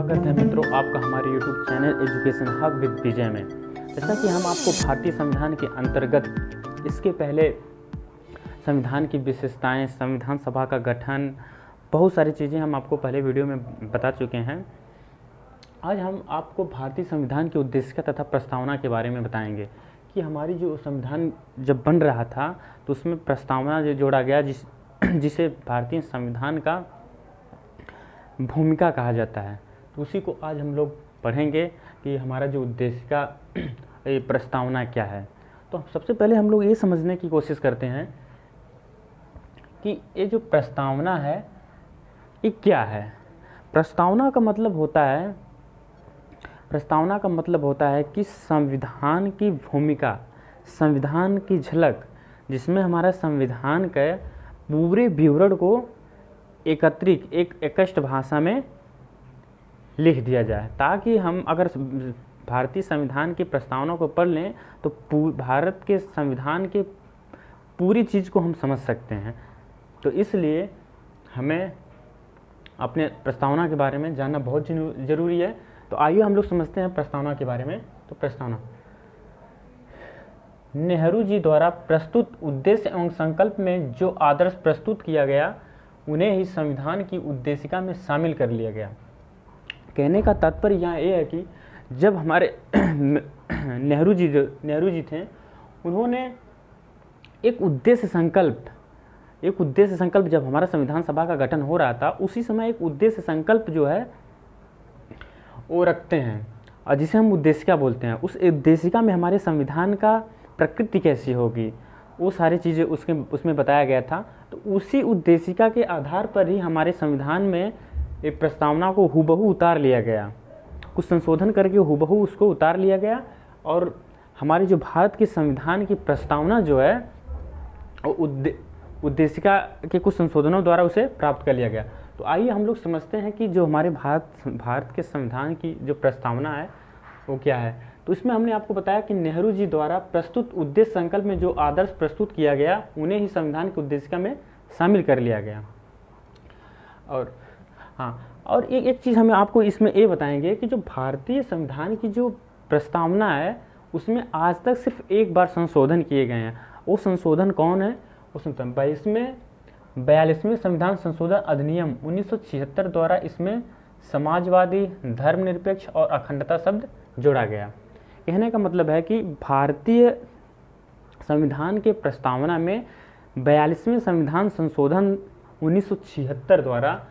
स्वागत है मित्रों आपका हमारे YouTube channel education hub with Vijay में। जैसा कि हम आपको भारतीय संविधान के अंतर्गत इसके पहले संविधान की विशेषताएं, संविधान सभा का गठन, बहुत सारी चीज़ें हम आपको पहले वीडियो में बता चुके हैं। आज हम आपको भारतीय संविधान की उद्देशिका तथा प्रस्तावना के बारे में बताएंगे कि हमारी जो संविधान जब बन रहा था तो उसमें प्रस्तावना जो जोड़ा गया जिसे भारतीय संविधान का भूमिका कहा जाता है, तो उसी को आज हम लोग पढ़ेंगे कि हमारा जो उद्देशिका प्रस्तावना क्या है। तो सबसे पहले हम लोग ये समझने की कोशिश करते हैं कि ये जो प्रस्तावना है ये क्या है। प्रस्तावना का मतलब होता है कि संविधान की भूमिका, संविधान की झलक, जिसमें हमारा संविधान के पूरे विवरण को एकष्ट भाषा में लिख दिया जाए, ताकि हम अगर भारतीय संविधान की प्रस्तावना को पढ़ लें तो भारत के संविधान के पूरी चीज़ को हम समझ सकते हैं। तो इसलिए हमें अपने प्रस्तावना के बारे में जानना बहुत ज़रूरी है। तो आइए हम लोग समझते हैं प्रस्तावना के बारे में। तो प्रस्तावना नेहरू जी द्वारा प्रस्तुत उद्देश्य एवं संकल्प में जो आदर्श प्रस्तुत किया गया उन्हें ही संविधान की उद्देशिका में शामिल कर लिया गया। कहने का तात्पर्य यहाँ ये है कि जब हमारे नेहरू जी थे, उन्होंने एक उद्देश्य संकल्प जब हमारा संविधान सभा का गठन हो रहा था, उसी समय एक उद्देश्य संकल्प जो है वो रखते हैं और जिसे हम उद्देशिका बोलते हैं। उस उद्देशिका में हमारे संविधान का प्रकृति कैसी होगी, वो सारी चीज़ें उसमें बताया गया था। तो उसी उद्देशिका के आधार पर ही हमारे संविधान में एक प्रस्तावना को हुबहू उतार लिया गया, कुछ संशोधन करके हुबहू उसको उतार लिया गया और हमारे जो भारत के संविधान की प्रस्तावना जो है उद्देशिका के कुछ संशोधनों द्वारा उसे प्राप्त कर लिया गया। तो आइए हम लोग समझते हैं कि जो हमारे भारत के संविधान की जो प्रस्तावना है वो क्या है। तो इसमें हमने आपको बताया कि नेहरू जी द्वारा प्रस्तुत उद्देश्य संकल्प में जो आदर्श प्रस्तुत किया गया उन्हें ही संविधान की उद्देशिका में शामिल कर लिया गया। और एक चीज़ हमें आपको इसमें ये बताएंगे कि जो भारतीय संविधान की जो प्रस्तावना है उसमें आज तक सिर्फ एक बार संशोधन किए गए हैं। वो संशोधन कौन है? वो संशोधन 42वें संविधान संशोधन अधिनियम 1976 द्वारा इसमें समाजवादी, धर्मनिरपेक्ष और अखंडता शब्द जोड़ा गया। कहने का मतलब है कि भारतीय संविधान के प्रस्तावना में 42वें संविधान संशोधन 1976 द्वारा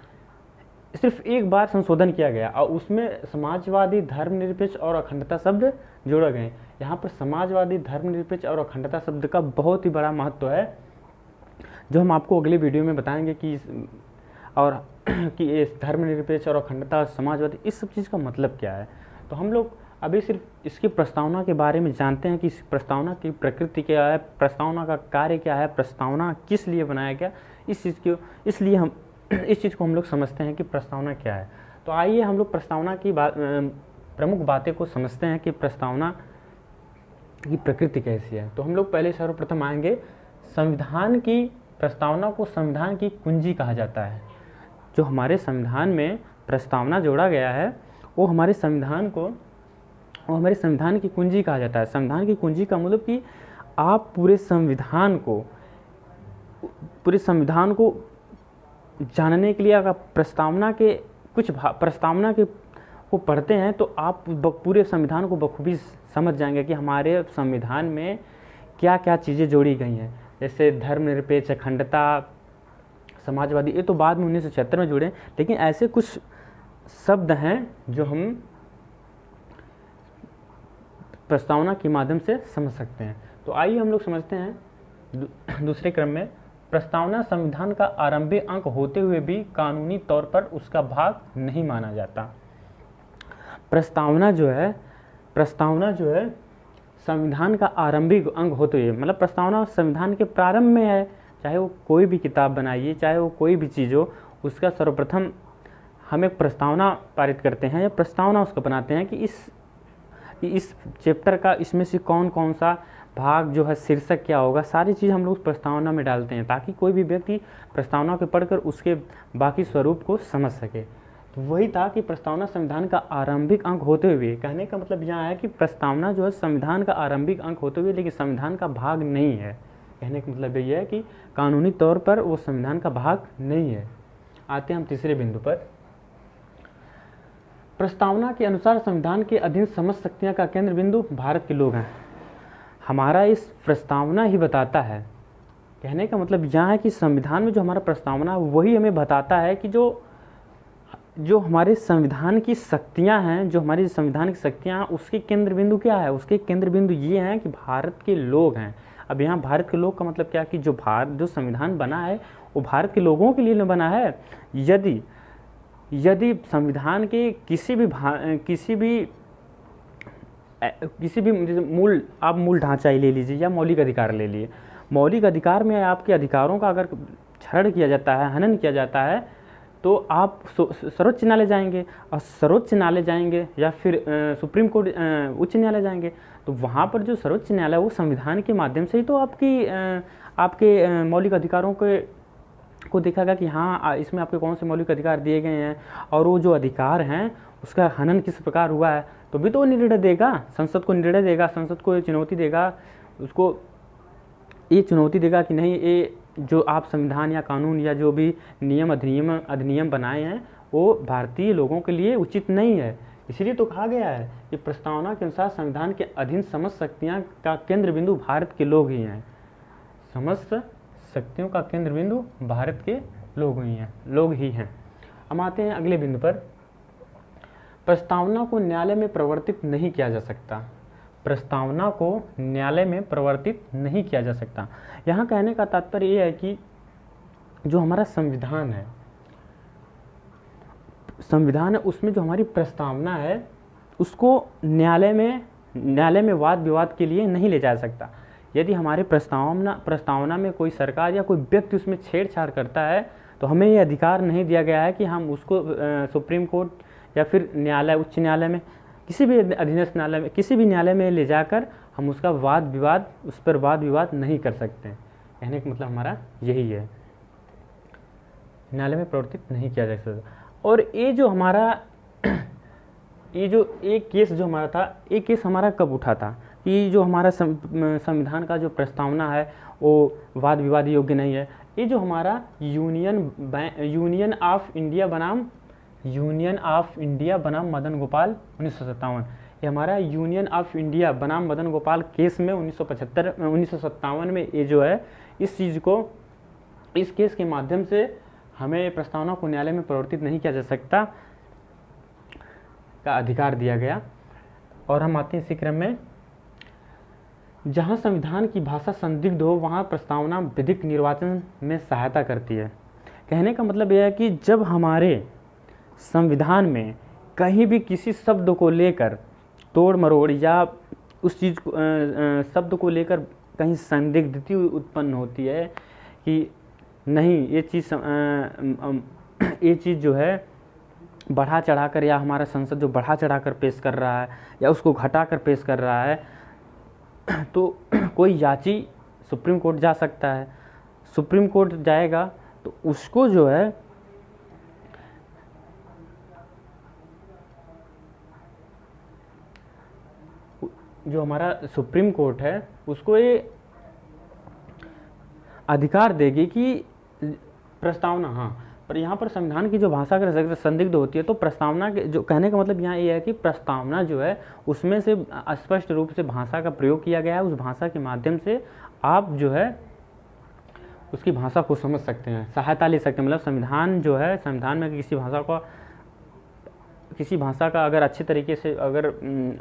सिर्फ एक बार संशोधन किया गया और उसमें समाजवादी, धर्मनिरपेक्ष और अखंडता शब्द जोड़े गए। यहाँ पर समाजवादी, धर्मनिरपेक्ष और अखंडता शब्द का बहुत ही बड़ा महत्व है, जो हम आपको अगले वीडियो में बताएंगे कि ये धर्मनिरपेक्ष और अखंडता, समाजवादी, इस सब चीज़ का मतलब क्या है। तो हम लोग अभी सिर्फ इसकी प्रस्तावना के बारे में जानते हैं कि इस प्रस्तावना की प्रकृति क्या है, प्रस्तावना का कार्य क्या है, प्रस्तावना किस लिए बनाया गया, इसलिए हम इस चीज़ को हम लोग समझते हैं कि प्रस्तावना क्या है। तो आइए हम लोग प्रस्तावना की प्रमुख बातें को समझते हैं कि प्रस्तावना की प्रकृति कैसी है। तो हम लोग पहले सर्वप्रथम आएंगे, संविधान की प्रस्तावना को संविधान की कुंजी कहा जाता है। जो हमारे संविधान में प्रस्तावना जोड़ा गया है वो हमारे संविधान की कुंजी कहा जाता है। संविधान की कुंजी का मतलब कि आप पूरे संविधान को जानने के लिए अगर प्रस्तावना को पढ़ते हैं तो आप पूरे संविधान को बखूबी समझ जाएंगे कि हमारे संविधान में क्या क्या चीज़ें जोड़ी गई हैं। जैसे धर्मनिरपेक्ष, अखंडता, समाजवादी, ये तो बाद में 1976 में जुड़े, लेकिन ऐसे कुछ शब्द हैं जो हम प्रस्तावना के माध्यम से समझ सकते हैं। तो आइए हम लोग समझते हैं दूसरे क्रम में, प्रस्तावना संविधान का आरंभिक अंक होते हुए भी कानूनी तौर पर उसका भाग नहीं माना जाता। प्रस्तावना जो है संविधान का आरंभिक अंग होते हुए, मतलब प्रस्तावना संविधान के प्रारंभ में है। चाहे वो कोई भी किताब बनाइए, चाहे वो कोई भी चीज़ हो, उसका सर्वप्रथम हम एक प्रस्तावना पारित करते हैं या प्रस्तावना उसका बनाते हैं कि इस चैप्टर का इसमें से कौन कौन सा भाग जो है, शीर्षक क्या होगा, सारी चीज़ हम लोग प्रस्तावना में डालते हैं ताकि कोई भी व्यक्ति प्रस्तावना को पढ़कर उसके बाकी स्वरूप को समझ सके। तो वही था कि प्रस्तावना संविधान का आरंभिक अंक होते हुए, कहने का मतलब यहाँ है कि प्रस्तावना जो है संविधान का आरंभिक अंक होते हुए लेकिन संविधान का भाग नहीं है। कहने का मतलब यही है कि कानूनी तौर पर वो संविधान का भाग नहीं है। आते हैं हम तीसरे बिंदु पर। प्रस्तावना के अनुसार संविधान के अधीन समस्त शक्तियाँ का केंद्र बिंदु भारत के लोग हैं। हमारा इस प्रस्तावना ही बताता है, कहने का मतलब यहाँ है कि संविधान में जो हमारा प्रस्तावना वही हमें बताता है कि जो हमारे संविधान की शक्तियाँ हैं, जो हमारी संविधान की शक्तियाँ हैं उसके केंद्र बिंदु क्या है? उसके केंद्र बिंदु ये हैं कि भारत के लोग हैं। अब यहाँ भारत के लोग का मतलब क्या कि जो संविधान बना है वो भारत के लोगों के लिए बना है। यदि संविधान के किसी भी मूल ढांचा ही ले लीजिए या मौलिक अधिकार ले लिए, मौलिक अधिकार में आपके अधिकारों का अगर क्षरण किया जाता है, हनन किया जाता है, तो आप सर्वोच्च न्यायालय जाएंगे, और सर्वोच्च न्यायालय जाएंगे या फिर सुप्रीम कोर्ट उच्च न्यायालय जाएंगे, तो वहाँ पर जो सर्वोच्च न्यायालय वो संविधान के माध्यम से ही तो आपके मौलिक अधिकारों को देखेगा कि हाँ इसमें आपके कौन से मौलिक अधिकार दिए गए हैं और वो जो अधिकार हैं उसका हनन किस प्रकार हुआ है, तो भी तो निर्णय देगा, संसद को निर्णय देगा, संसद को चुनौती देगा, उसको ये चुनौती देगा कि नहीं, ये जो आप संविधान या कानून या जो भी नियम अधिनियम बनाए हैं वो भारतीय लोगों के लिए उचित नहीं है। इसलिए तो कहा गया है कि प्रस्तावना के अनुसार संविधान के अधीन समस्त शक्तियाँ का केंद्र बिंदु भारत के लोग ही हैं। समस्त शक्तियों का केंद्र बिंदु भारत के लोग ही हैं। हम आते हैं अगले बिंदु पर। प्रस्तावना को न्यायालय में प्रवर्तित नहीं किया जा सकता। प्रस्तावना को न्यायालय में प्रवर्तित नहीं किया जा सकता। यहाँ कहने का तात्पर्य ये है कि जो हमारा संविधान है उसमें जो हमारी प्रस्तावना है उसको न्यायालय में वाद विवाद के लिए नहीं ले जा सकता। यदि हमारे प्रस्तावना में कोई सरकार या कोई व्यक्ति उसमें छेड़छाड़ करता है तो हमें ये अधिकार नहीं दिया गया है कि हम उसको सुप्रीम कोर्ट या फिर न्यायालय, उच्च न्यायालय में, किसी भी अधीनस्थ न्यायालय में, किसी भी न्यायालय में ले जाकर हम उस पर वाद विवाद नहीं कर सकते। कहने का मतलब हमारा यही है, न्यायालय में प्रवर्तित नहीं किया जा सकता। और ये जो एक केस जो हमारा था, एक केस हमारा कब उठा था कि जो हमारा संविधान का जो प्रस्तावना है वो वाद विवाद योग्य नहीं है। ये जो हमारा यूनियन ऑफ इंडिया बनाम मदन गोपाल 1957, ये हमारा यूनियन ऑफ इंडिया बनाम मदन गोपाल केस में 1957 में ये जो है इस केस के माध्यम से हमें प्रस्तावना को न्यायालय में प्रवर्तित नहीं किया जा सकता का अधिकार दिया गया। और हम आते हैं इसी क्रम में, जहाँ संविधान की भाषा संदिग्ध हो वहाँ प्रस्तावना विधिक निर्वाचन में सहायता करती है। कहने का मतलब यह है कि जब हमारे संविधान में कहीं भी किसी शब्द को लेकर तोड़ मरोड़ या उस चीज़ को शब्द को लेकर कहीं संदिग्धता उत्पन्न होती है कि नहीं ये चीज़ जो है बढ़ा चढ़ाकर, या हमारा संसद जो बढ़ा चढ़ाकर पेश कर रहा है या उसको घटाकर पेश कर रहा है, तो कोई याची सुप्रीम कोर्ट जा सकता है। सुप्रीम कोर्ट जाएगा तो उसको जो है जो हमारा सुप्रीम कोर्ट है उसको ये अधिकार देगी कि प्रस्तावना, हाँ, पर यहाँ पर संविधान की जो भाषा के संदिग्ध होती है तो प्रस्तावना के जो कहने का मतलब यहाँ ये है कि प्रस्तावना जो है उसमें से स्पष्ट रूप से भाषा का प्रयोग किया गया है। उस भाषा के माध्यम से आप जो है उसकी भाषा को समझ सकते हैं, सहायता ले सकते हैं। मतलब संविधान जो है, संविधान में किसी भाषा का अगर अच्छे तरीके से अगर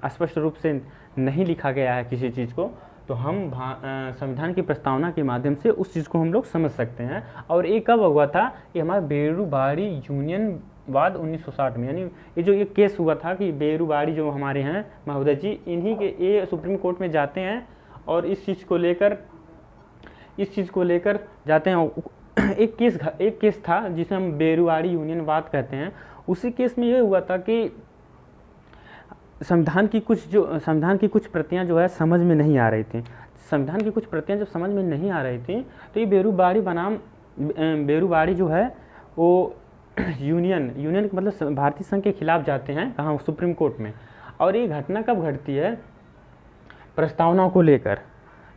स्पष्ट रूप से नहीं लिखा गया है किसी चीज़ को, तो हम संविधान की प्रस्तावना के माध्यम से उस चीज़ को हम लोग समझ सकते हैं। और ये कब हुआ था? ये हमारा बेरूबाड़ी यूनियन वाद 1960 में, यानी ये जो ये केस हुआ था कि बेरूबाड़ी जो हमारे हैं महोदय जी, इन्हीं के ये सुप्रीम कोर्ट में जाते हैं और इस चीज़ को लेकर जाते हैं। एक केस था जिसे हम बेरूबाड़ी यूनियन वाद कहते हैं। उसी केस में ये हुआ था कि संविधान की कुछ प्रतियां जो है समझ में नहीं आ रही थी। संविधान की कुछ प्रतियां जब समझ में नहीं आ रही थी तो ये बेरूबाड़ी जो है वो यूनियन मतलब भारतीय संघ के खिलाफ जाते हैं कहाँ, सुप्रीम कोर्ट में। और ये घटना कब घटती है, प्रस्तावना को लेकर।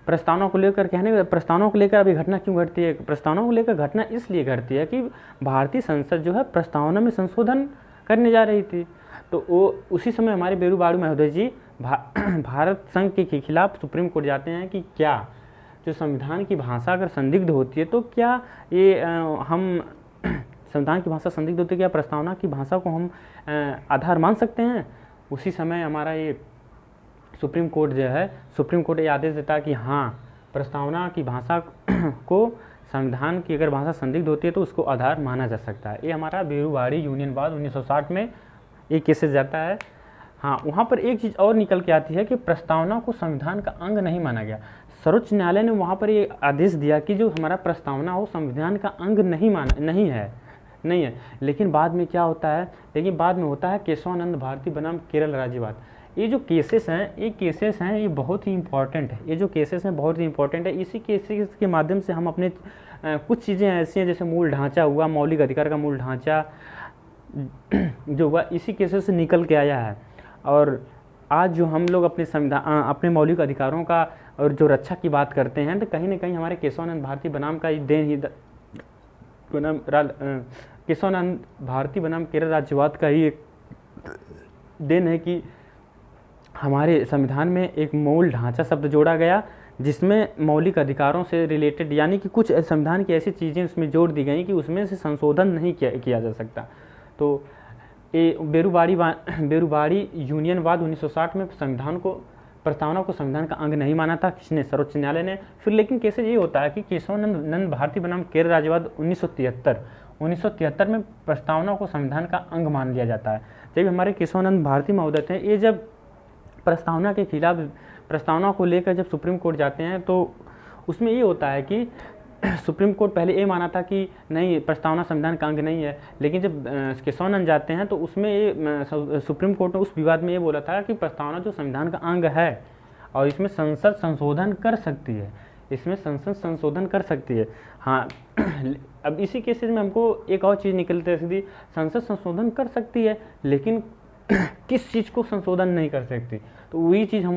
प्रस्तावना को लेकर प्रस्तावना को लेकर अभी घटना क्यों घटती है, प्रस्तावना को लेकर घटना इसलिए घटती है कि भारतीय संसद जो है प्रस्तावना में संशोधन करने जा रही थी। तो वो उसी समय हमारे बेरूबाड़ू महोदय जी भारत संघ के खिलाफ सुप्रीम कोर्ट जाते हैं कि क्या जो संविधान की भाषा अगर संदिग्ध होती है तो क्या ये हम संविधान की भाषा संदिग्ध होती है, क्या प्रस्तावना की भाषा को हम आधार मान सकते हैं। उसी समय हमारा ये सुप्रीम कोर्ट जो है, सुप्रीम कोर्ट ये आदेश देता है कि हाँ, प्रस्तावना की भाषा को संविधान की अगर भाषा संदिग्ध होती है तो उसको आधार माना जा सकता है। ये हमारा बेरूबाड़ी यूनियनवाद 1960 में ये केसेस जाता है। हाँ, वहाँ पर एक चीज़ और निकल के आती है कि प्रस्तावना को संविधान का अंग नहीं माना गया। सर्वोच्च न्यायालय ने वहाँ पर ये आदेश दिया कि जो हमारा प्रस्तावना हो संविधान का अंग नहीं है। लेकिन बाद में क्या होता है, बाद में होता है केशवानंद भारती बनाम केरल राज्यवाद। ये जो केसेस हैं ये बहुत ही इंपॉर्टेंट है। ये जो केसेस हैं बहुत ही इंपॉर्टेंट है। इसी केसेस के माध्यम से हम अपने कुछ चीज़ें ऐसी हैं जैसे मूल ढांचा हुआ, मौलिक अधिकार का मूल ढांचा जो हुआ, इसी केसेस से निकल के आया है। और आज जो हम लोग अपने संविधान, अपने मौलिक अधिकारों का और जो रक्षा की बात करते हैं तो कहीं ना कहीं हमारे केशवानंद भारती बनाम का केशवानंद भारती बनाम केरल राज्यवाद का ही एक देन है कि हमारे संविधान में एक मूल ढांचा शब्द जोड़ा गया जिसमें मौलिक अधिकारों से रिलेटेड, यानी कि कुछ संविधान की ऐसी चीज़ें उसमें जोड़ दी गई कि उसमें से संशोधन नहीं किया जा सकता। तो ये बेरूबाड़ी यूनियनवाद 1960 में प्रस्तावना को संविधान का अंग नहीं माना था, किसने, सर्वोच्च न्यायालय ने। फिर लेकिन केसेस ये होता है कि केशवानंद भारती बनाम केरल राज्यवाद 1973 में प्रस्तावना को संविधान का अंग मान लिया जाता है। जब हमारे केशवानंद भारती महोदय थे, ये जब प्रस्तावना के खिलाफ, प्रस्तावना को लेकर जब सुप्रीम कोर्ट जाते हैं तो उसमें ये होता है कि सुप्रीम कोर्ट पहले ये माना था कि नहीं, प्रस्तावना संविधान का अंग नहीं है। लेकिन जब केशवानंद जाते हैं तो उसमें ये सुप्रीम कोर्ट ने उस विवाद में ये बोला था कि प्रस्तावना जो संविधान का अंग है और इसमें संसद संशोधन कर सकती है, इसमें संसद संशोधन कर सकती है। हाँ, अब इसी केसेस में हमको एक और चीज़ निकलती है सीधी, संसद संशोधन कर सकती है लेकिन किस चीज़ को संशोधन नहीं कर सकती। तो वही चीज़ हम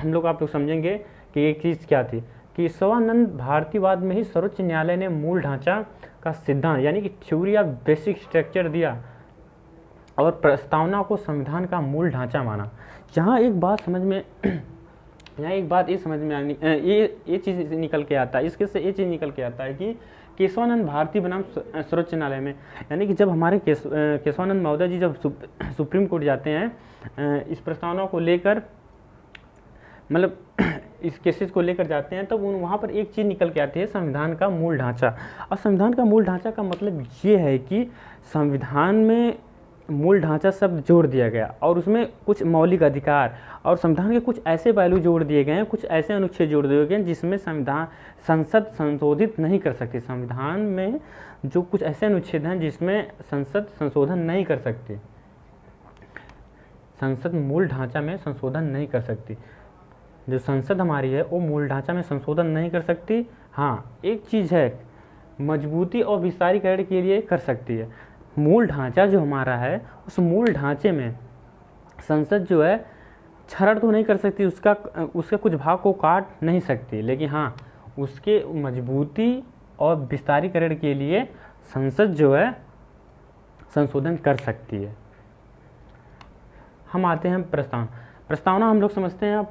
लोग आप लोग समझेंगे कि एक चीज़ क्या थी कि केशवानंद भारतीवाद में ही सर्वोच्च न्यायालय ने मूल ढांचा का सिद्धांत यानी कि थ्योरी ऑफ बेसिक स्ट्रक्चर दिया और प्रस्तावना को संविधान का मूल ढांचा माना। यहाँ एक बात ये समझ में आनी, ये चीज़ निकल के आता है, इसके से ये चीज़ निकल के आता है कि केशवानंद भारती बनाम सर्वोच्च न्यायालय में, यानी कि जब हमारे केशवानंद महोदय जी जब सुप्रीम कोर्ट जाते हैं इस प्रस्तावना को लेकर, मतलब इस केसेस को लेकर जाते हैं, तब वहाँ पर एक चीज़ निकल के आती है, संविधान का मूल ढांचा। और संविधान का मूल ढांचा का मतलब ये है कि संविधान में मूल ढांचा शब्द जोड़ दिया गया और उसमें कुछ मौलिक अधिकार और संविधान के कुछ ऐसे पहलू जोड़ दिए गए हैं, कुछ ऐसे अनुच्छेद जोड़ दिए गए हैं जिसमें संसद संशोधित नहीं कर सकती। संविधान में जो कुछ ऐसे अनुच्छेद हैं जिसमें संसद संशोधन नहीं कर सकती, संसद मूल ढांचा में संशोधन नहीं कर सकती। जो संसद हमारी है वो मूल ढांचा में संशोधन नहीं कर सकती। हाँ, एक चीज़ है, मजबूती और विस्तारीकरण के लिए कर सकती है। मूल ढांचा जो हमारा है उस मूल ढांचे में संसद जो है क्षरण तो नहीं कर सकती, उसका कुछ भाग को काट नहीं सकती, लेकिन हाँ उसके मजबूती और विस्तारीकरण के लिए संसद जो है संशोधन कर सकती है। हम आते हैं प्रस्तावना हम लोग समझते हैं।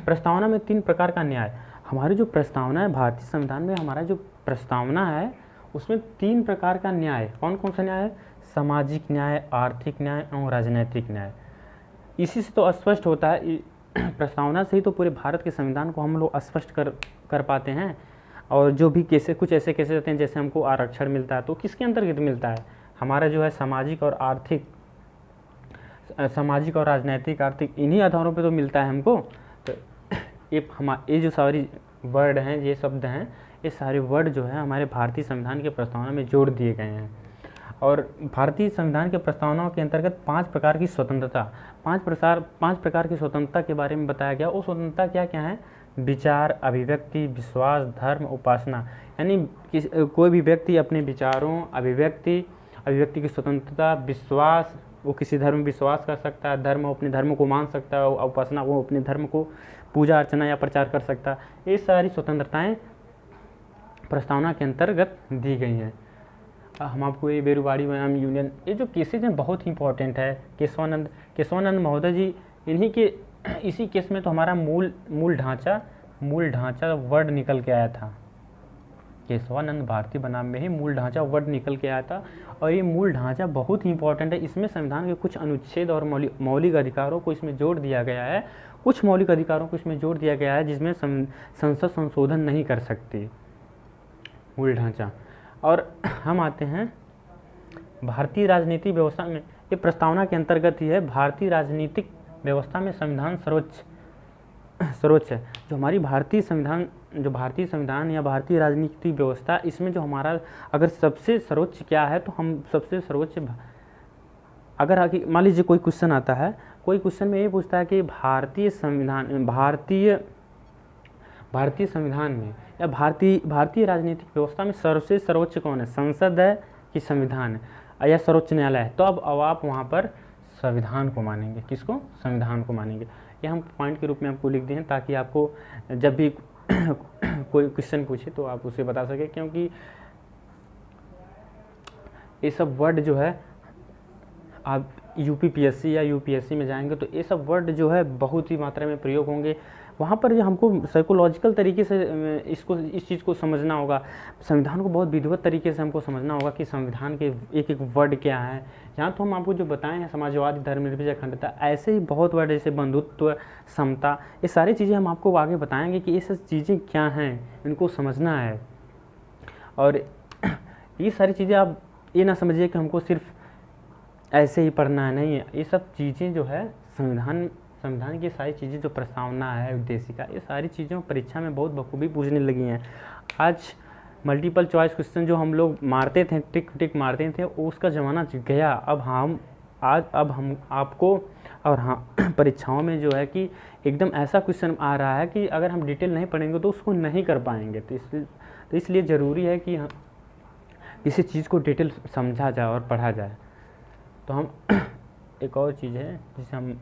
प्रस्तावना में 3 प्रकार का न्याय। हमारी जो प्रस्तावना है भारतीय संविधान में, हमारा जो प्रस्तावना है उसमें 3 प्रकार का न्याय। कौन कौन सा न्याय है? सामाजिक न्याय, आर्थिक न्याय और राजनैतिक न्याय। इसी से तो स्पष्ट होता है, प्रस्तावना से ही तो पूरे भारत के संविधान को हम लोग स्पष्ट कर पाते हैं। और जो भी केसेस, कुछ ऐसे केसेस होते हैं जैसे हमको आरक्षण मिलता है तो किसके अंतर्गत मिलता है? हमारा जो है सामाजिक और राजनैतिक, आर्थिक, इन्हीं आधारों पे तो मिलता है हमको। तो ये जो सारी वर्ड हैं, ये शब्द हैं, ये सारे वर्ड जो है हमारे भारतीय संविधान के प्रस्तावना में जोड़ दिए गए हैं। और भारतीय संविधान के प्रस्तावनाओं के अंतर्गत 5 प्रकार की स्वतंत्रता, 5 प्रकार की स्वतंत्रता के बारे में बताया गया। वो स्वतंत्रता क्या क्या है? विचार, अभिव्यक्ति, विश्वास, धर्म, उपासना। यानी कोई भी व्यक्ति अपने विचारों, अभिव्यक्ति की स्वतंत्रता, विश्वास, वो किसी धर्म में विश्वास कर सकता है, धर्म, वो अपने धर्म को मान सकता है, उपासना, वो अपने धर्म को पूजा अर्चना या प्रचार कर सकता है। ये सारी स्वतंत्रताएं प्रस्तावना के अंतर्गत दी गई हैं। हम आपको ये बेरुवाड़ी बनाम यूनियन, ये जो केसेज हैं बहुत ही इंपॉर्टेंट है। केशवानंद महोदय जी, इन्हीं के इसी केस में तो हमारा मूल ढांचा वर्ड निकल के आया था। केशवानंद भारती बनाम में ही मूल ढांचा वर्ड निकल के आया था, और ये मूल ढांचा बहुत ही इंपॉर्टेंट है। इसमें संविधान के कुछ अनुच्छेद और मौलिक अधिकारों को इसमें जोड़ दिया गया है, कुछ मौलिक अधिकारों को इसमें जोड़ दिया गया है जिसमें संसद संशोधन नहीं कर सकती, मूल ढांचा। और हम आते हैं भारतीय राजनीतिक व्यवस्था में, ये प्रस्तावना के अंतर्गत ही है। भारतीय राजनीतिक व्यवस्था में संविधान सर्वोच्च है। जो हमारी भारतीय संविधान या भारतीय राजनीतिक व्यवस्था, इसमें जो हमारा अगर सबसे सर्वोच्च क्या है, तो हम सबसे सर्वोच्च, अगर आगे मान लीजिए कोई क्वेश्चन आता है, कोई क्वेश्चन में ये पूछता है कि भारतीय संविधान में या भारतीय राजनीतिक व्यवस्था में सबसे सर्वोच्च कौन है, संसद है कि संविधान है या सर्वोच्च न्यायालय है, तो अब आप वहाँ पर संविधान को मानेंगे। किसको? संविधान को मानेंगे। ये हम पॉइंट के रूप में आपको लिख दिए हैं ताकि आपको जब भी कोई क्वेश्चन पूछे तो आप उसे बता सके, क्योंकि ये सब वर्ड जो है, आप यूपीपीएससी या यूपीएससी में जाएंगे तो ये सब वर्ड जो है बहुत ही मात्रा में प्रयोग होंगे। वहाँ पर जो हमको साइकोलॉजिकल तरीके से इस चीज़ को समझना होगा, संविधान को बहुत विधिवत तरीके से हमको समझना होगा कि संविधान के एक एक वर्ड क्या है। यहाँ तो हम आपको जो बताए हैं, समाजवादी, धर्मनिरपेक्ष, अखंडता, ऐसे ही बहुत वर्ड, जैसे बंधुत्व, समता, ये सारी चीज़ें हम आपको आगे बताएंगे कि ये सब चीज़ें क्या हैं, इनको समझना है। और ये सारी चीज़ें आप ये ना समझिए कि हमको सिर्फ ऐसे ही पढ़ना है, नहीं है। ये सब चीज़ें जो है संविधान की सारी चीज़ें, जो प्रस्तावना है, उद्देशिका, ये सारी चीज़ें परीक्षा में बहुत बखूबी पूछने लगी हैं। आज मल्टीपल चॉइस क्वेश्चन जो हम लोग मारते थे, टिक मारते थे, उसका ज़माना गया। अब हम आपको और हाँ परीक्षाओं में जो है कि एकदम ऐसा क्वेश्चन आ रहा है कि अगर हम डिटेल नहीं पढ़ेंगे तो उसको नहीं कर पाएंगे। तो इसलिए ज़रूरी है कि किसी चीज़ को डिटेल समझा जाए और पढ़ा जाए। तो हम एक और चीज़ है जिसे हम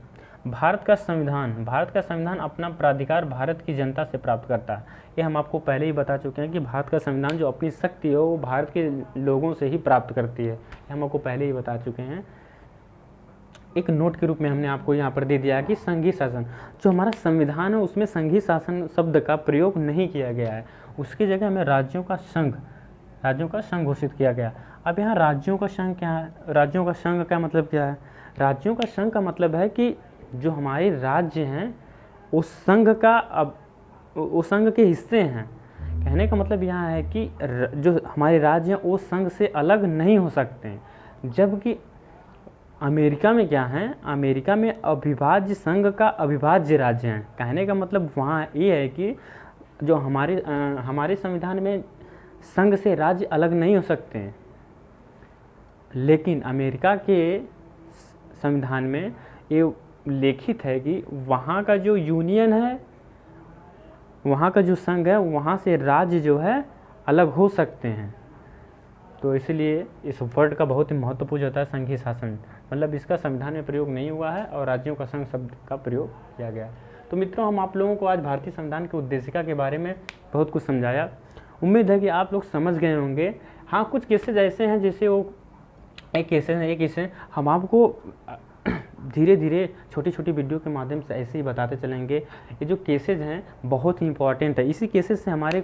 भारत का संविधान अपना प्राधिकार भारत की जनता से प्राप्त करता है। ये हम आपको पहले ही बता चुके हैं कि भारत का संविधान जो अपनी शक्ति है वो भारत के लोगों से ही प्राप्त करती है। ये हम आपको पहले ही बता चुके हैं। एक नोट के रूप में हमने आपको यहाँ पर दे दिया है कि संघीय शासन, जो हमारा संविधान है उसमें संघीय शासन शब्द का प्रयोग नहीं किया गया है, उसकी जगह हमें राज्यों का संघ घोषित किया गया। अब यहाँ राज्यों का संघ क्या है? राज्यों का संघ का मतलब क्या है? राज्यों का संघ का मतलब है कि जो हमारे राज्य हैं उस संघ के हिस्से हैं। कहने का मतलब यहाँ है कि जो हमारे राज्य हैं वो संघ से अलग नहीं हो सकते हैं। जबकि अमेरिका में क्या है? अमेरिका में अविभाज्य संघ का अविभाज्य राज्य हैं। कहने का मतलब वहाँ ये है कि जो हमारे संविधान में संघ से राज्य अलग नहीं हो सकते हैं, लेकिन अमेरिका के संविधान में ये लिखित है कि वहाँ का जो यूनियन है, वहाँ का जो संघ है, वहाँ से राज्य जो है अलग हो सकते हैं। तो इसलिए इस वर्ड का बहुत ही महत्वपूर्ण होता है संघीय शासन, मतलब इसका संविधान में प्रयोग नहीं हुआ है और राज्यों का संघ शब्द का प्रयोग किया गया। तो मित्रों, हम आप लोगों को आज भारतीय संविधान की उद्देशिका के बारे में बहुत कुछ समझाया। उम्मीद है कि आप लोग समझ गए होंगे। हाँ, कुछ केसेज ऐसे हैं जैसे वो एक केसेज हम आपको धीरे धीरे छोटी छोटी वीडियो के माध्यम से ऐसे ही बताते चलेंगे। ये जो केसेज हैं बहुत ही इंपॉर्टेंट है। इसी केसेज से हमारे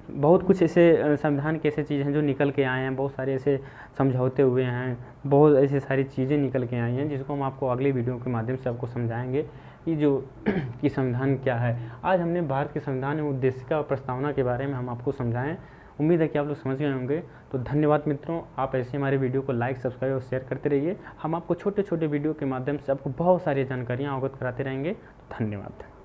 बहुत कुछ ऐसे संविधान के ऐसे चीज़ हैं जो निकल के आए हैं, बहुत सारे ऐसे समझौते हुए हैं, बहुत ऐसी सारी चीज़ें निकल के आई हैं जिसको हम आपको अगले वीडियो के माध्यम से आपको समझाएंगे कि संविधान क्या है। आज हमने भारत के संविधान में उद्देशिका और प्रस्तावना के बारे में हम आपको समझाएं। उम्मीद है कि आप लोग समझ गए होंगे। तो धन्यवाद मित्रों, आप ऐसे हमारे वीडियो को लाइक, सब्सक्राइब और शेयर करते रहिए। हम आपको छोटे छोटे वीडियो के माध्यम से आपको बहुत सारी जानकारियाँ अवगत कराते रहेंगे। धन्यवाद।